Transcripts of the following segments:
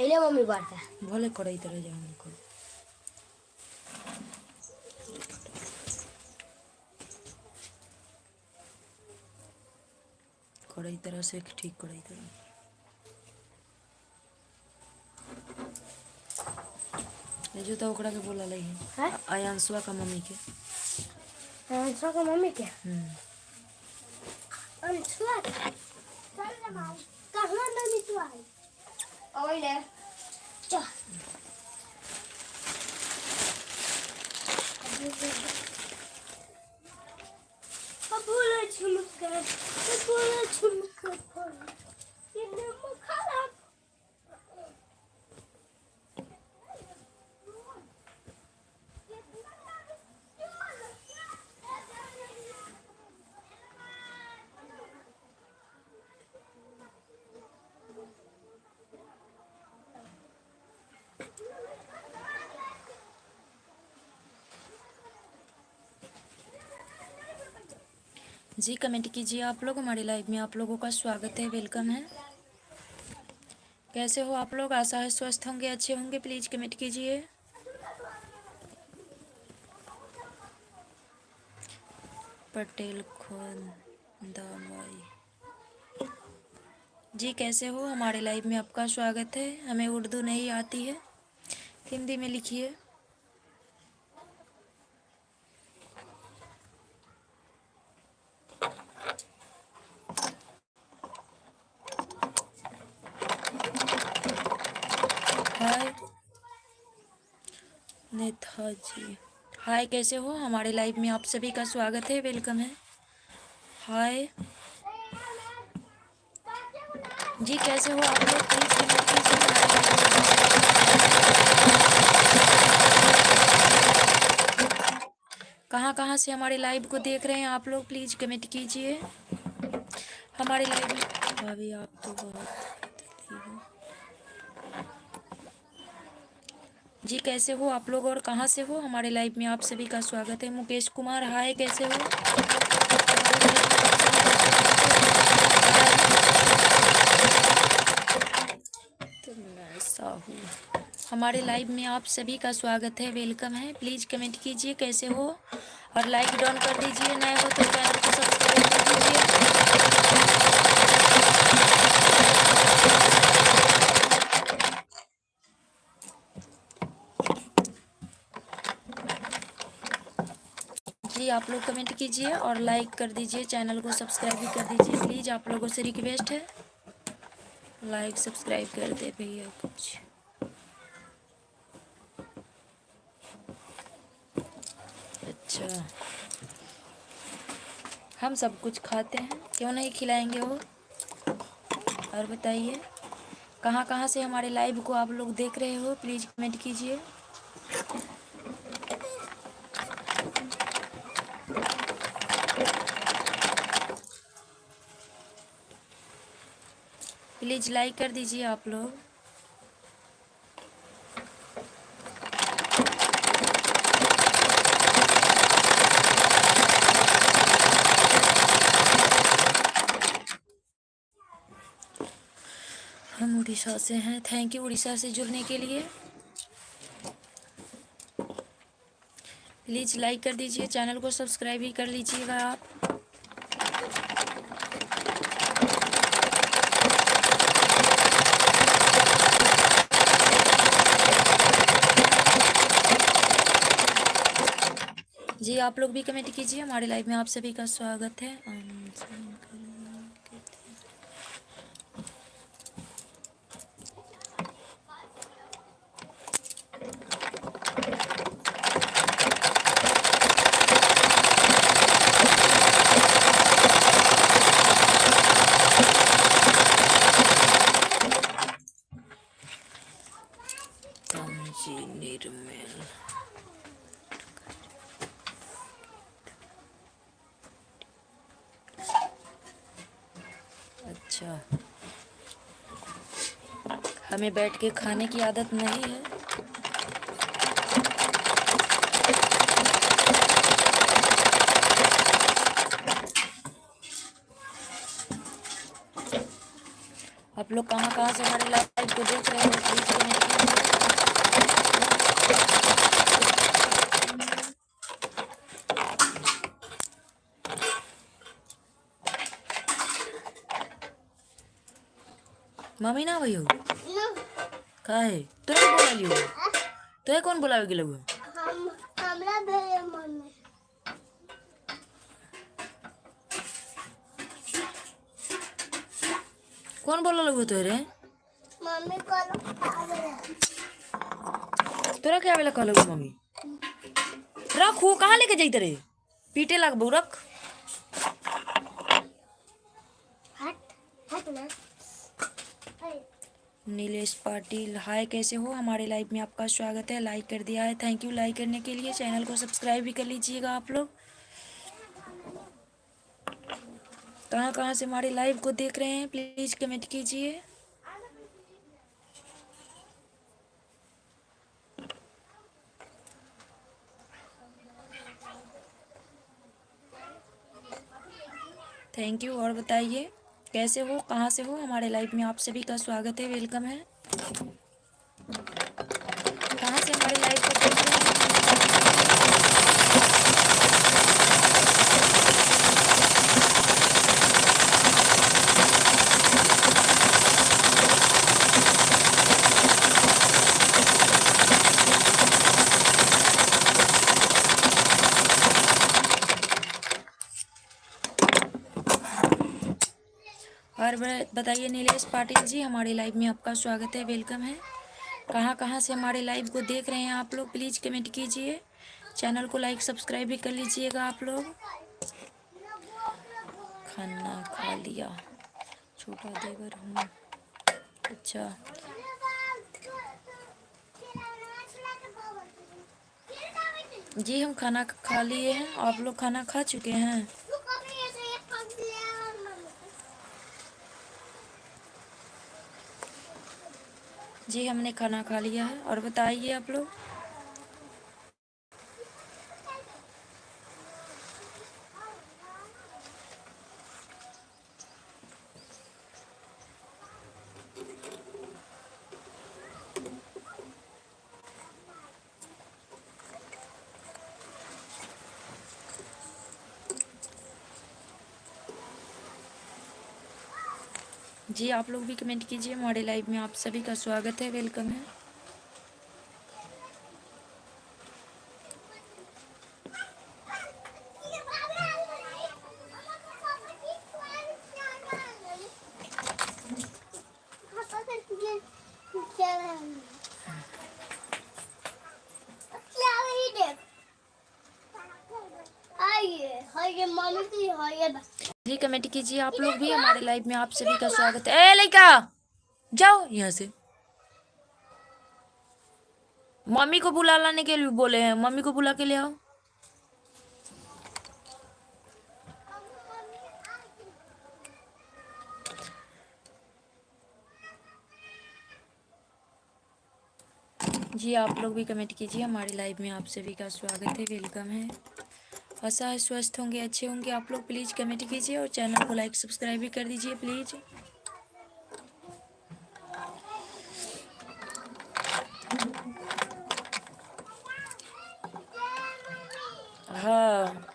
खैले मम्मी बारता भले कड़ाई तरह जाऊंगी को कड़ाई तरह से ठीक कड़ाई तरह ये जो तो ओकरा के बोला लई है आयांशुआ का मम्मी के आयांशुआ का मम्मी के अंशुआ चल ना मां कहां नमी तू आई ओइले चल बोला झुमका ये नमक खराब जी कमेंट कीजिए आप लोग। हमारी लाइव में आप लोगों का स्वागत है, वेलकम है। कैसे हो आप लोग? आशा है स्वस्थ होंगे, अच्छे होंगे। प्लीज़ कमेंट कीजिए। पटेल खोंदाबाई जी कैसे हो? हमारे लाइव में आपका स्वागत है। हमें उर्दू नहीं आती है, हिंदी में लिखिए। हाय नेताजी, हाय कैसे हो? हमारे लाइव में आप सभी का स्वागत है, वेलकम है। हाय जी कैसे हो आप लोग? प्लीज कमेंट कीजिए। कहाँ से हमारे लाइव को देख रहे हैं आप लोग? प्लीज कमेंट कीजिए। हमारे लाइव में भाभी आप तो बहुत जी कैसे हो आप लोग और कहाँ से हो? हमारे लाइव में आप सभी का स्वागत है। मुकेश कुमार हाय कैसे हो? साहू हमारे लाइव में आप सभी का स्वागत है, वेलकम है। प्लीज़ कमेंट कीजिए कैसे हो और लाइक डाउन कर दीजिए। नए हो तो चैनल को सब्सक्राइब कर दीजिए। जी आप लोग कमेंट कीजिए और लाइक कर दीजिए, चैनल को सब्सक्राइब भी कर दीजिए। प्लीज़ आप लोगों से रिक्वेस्ट है, लाइक सब्सक्राइब कर दे भैया। कुछ अच्छा, हम सब कुछ खाते हैं, क्यों नहीं खिलाएंगे वो। और बताइए कहाँ से हमारे लाइव को आप लोग देख रहे हो? प्लीज़ कमेंट कीजिए। प्लीज़ लाइक कर दीजिए आप लोग। हम उड़ीसा से हैं। थैंक यू उड़ीसा से जुड़ने के लिए। प्लीज़ लाइक कर दीजिए, चैनल को सब्सक्राइब भी कर लीजिएगा आप। जी आप लोग भी कमेंट कीजिए। हमारे लाइव में आप सभी का स्वागत है। निर्मल अच्छा, हमें बैठ के खाने की आदत नहीं है। आप आप लोग कहाँ कहाँ से हमारे लाइव को देख रहे हो प्लीज कमेंट कीजिए। मम्मी ना भैया का है तुरंत बोला लियो तो कौन बोलावे के लोग हमरा भेजे मम्मी कौन बोला लोग तोरे मम्मी कल आवेला तोरा क्या बेला कहलो मम्मी रख हो कहाँ लेके जाई रे पीटे लगबू रख हट हट ना नीलेश पाटिल हाय कैसे हो हमारे लाइव में आपका स्वागत है लाइक कर दिया है थैंक यू लाइक करने के लिए चैनल को सब्सक्राइब भी कर लीजिएगा आप लोग कहाँ कहाँ से हमारे लाइव को देख रहे हैं प्लीज कमेंट कीजिए। थैंक यू और बताइए कैसे हो कहाँ से हो हमारे लाइव में आप सभी का स्वागत है वेलकम है कहाँ से हमारे लाइव को देख रहे हैं। और बताइए नीलेश पाटिल जी हमारे लाइव में आपका स्वागत है वेलकम है कहाँ कहाँ से हमारे लाइव को देख रहे हैं आप लोग प्लीज़ कमेंट कीजिए चैनल को लाइक सब्सक्राइब भी कर लीजिएगा आप लोग। खाना खा लिया छोटा देवर हूँ अच्छा जी हम खाना खा लिए हैं आप लोग खाना खा चुके हैं। जी हमने खाना खा लिया है और बताइए आप लोग जी आप लोग भी कमेंट कीजिए हमारे लाइव में आप सभी का स्वागत है वेलकम है। जी कमेंट कीजिए आप लोग भी हमारे लाइव में आप सभी का स्वागत है। ए लड़का जाओ यहाँ से मम्मी को बुला लाने के लिए बोले हैं मम्मी को बुला के ले आओ। जी आप लोग भी कमेंट कीजिए हमारे लाइव में आप सभी का स्वागत है वेलकम है। आशा है स्वस्थ होंगे अच्छे होंगे आप लोग प्लीज़ कमेंट कीजिए और चैनल को लाइक सब्सक्राइब भी कर दीजिए प्लीज़। हाँ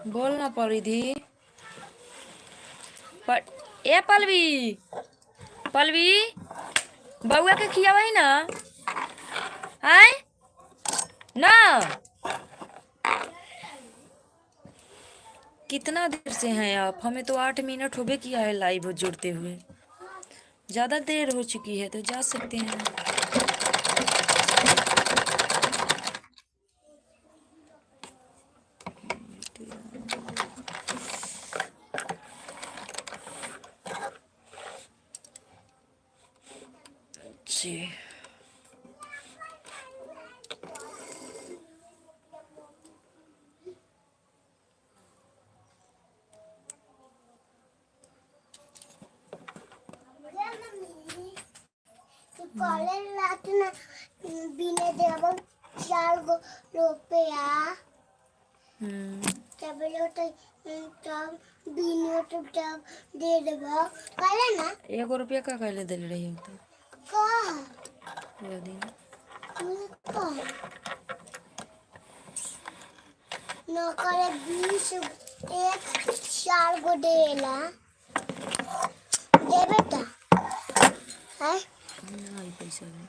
बोलना परिधि पर ए पलवी पलवी बउआ के खियावा ही ना आए ना कितना देर से हैं आप हमें तो 8 मिनट हो गए किया है लाइव जुड़ते हुए ज़्यादा देर हो चुकी है तो जा सकते हैं। जी कॉलेज रात ना बिने देबो 4 गो रुपया हम्म, तब बीनियो तब दे देबो कहले ना 1 रुपया का कहले दिल रही हो तो का वो दिन का न करे 20 एक 4 गो देला दे बेटा है नहीं पैसा नहीं।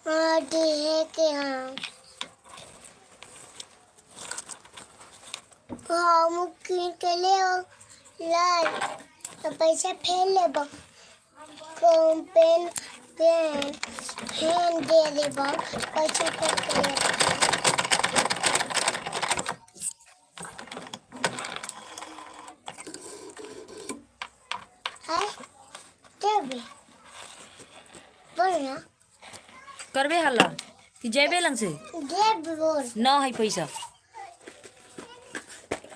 हाँ दे के हाँ हम किन के ले लाई तो पैसा फेर लेबो पेन पेन पेन दे देबो पैसा फेर के लेबो है देबे बोल ना करबे हल्ला कि जेबे लंग से देबे बोल ना है पैसा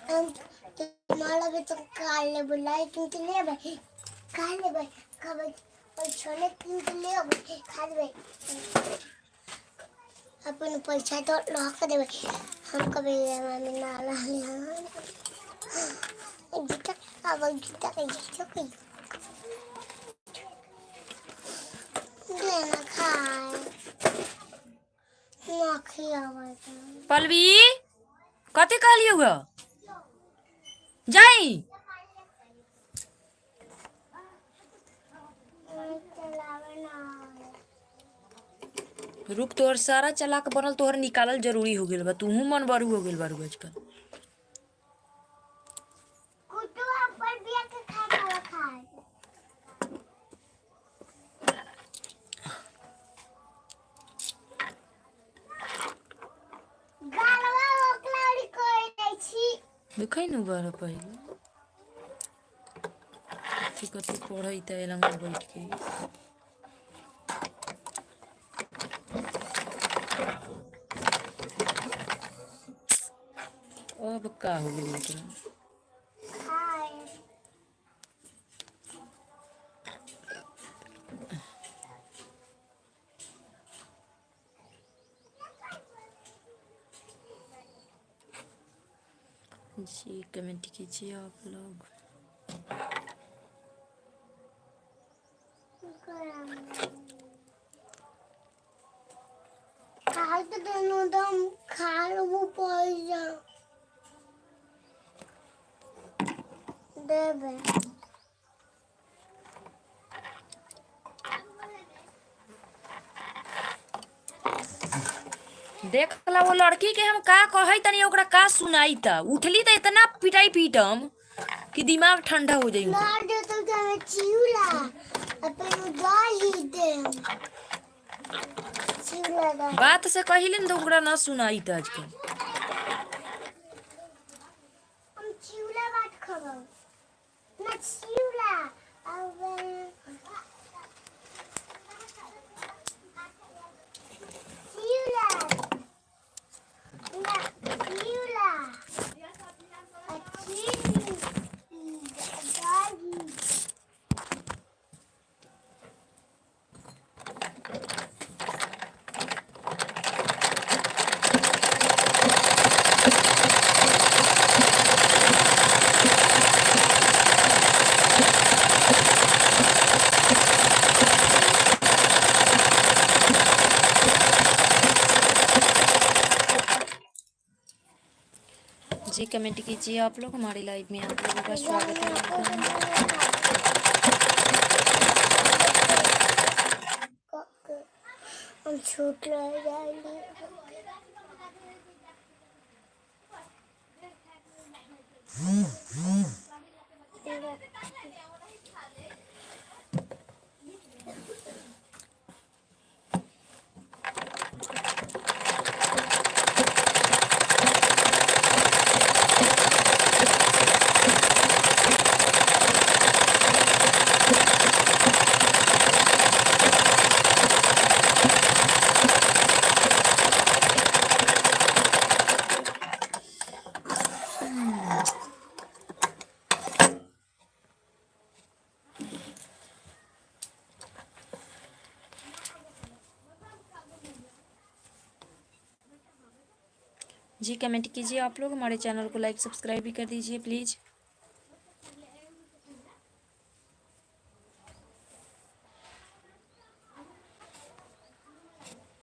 तुम्हारा भी तो काल ले बुलाई क्योंकि ले भाई काल ले भाई कब पैसा ले क्योंकि ले भाई खा दे भाई अपन पैसा तो लॉक दे भाई हम कभी मम्मी ना ला लिया गीता अब गीता का गीता कोई लेना खाए ना खियावा पलवी कते कहलियो ग जाई रुक तोहर सारा चलाक बनल तोहर निकालल जरूरी हो गेल बा तूहू मन बरू हो गेल बारू आजकल कुटू पर बिया के खाए गालवा ओकलाड़ी कोई नहीं छी देखै न बार पहिले कि कते पढ़ै त एलंग बैठ के अब का हो गेल एकरा खाए जी कमेंट कीजिए आप लोग खाए तो दोनों दम खा लो पैसा देबे देख ला वो लड़की के हम का कहै तनी ओकरा का सुनाई त उठली त इतना पिटाई पीटम कि दिमाग ठंडा हो जाई मार दे तो हमें चिउला अपन उदाल ही दे चिउला दा बात से कहिले न त ओकरा ना सुनाई त आजकल हम चिउला बात खबो ना चिउला अब चिउला ना चिउला अच्छी दादी जी कमेंट कीजिए आप लोग हमारी लाइव में आप लोगों का स्वागत है हम छूट रह जाएंगे जी कमेंट कीजिए आप लोग, हमारे चैनल को लाइक सब्सक्राइब भी कर दीजिए प्लीज़।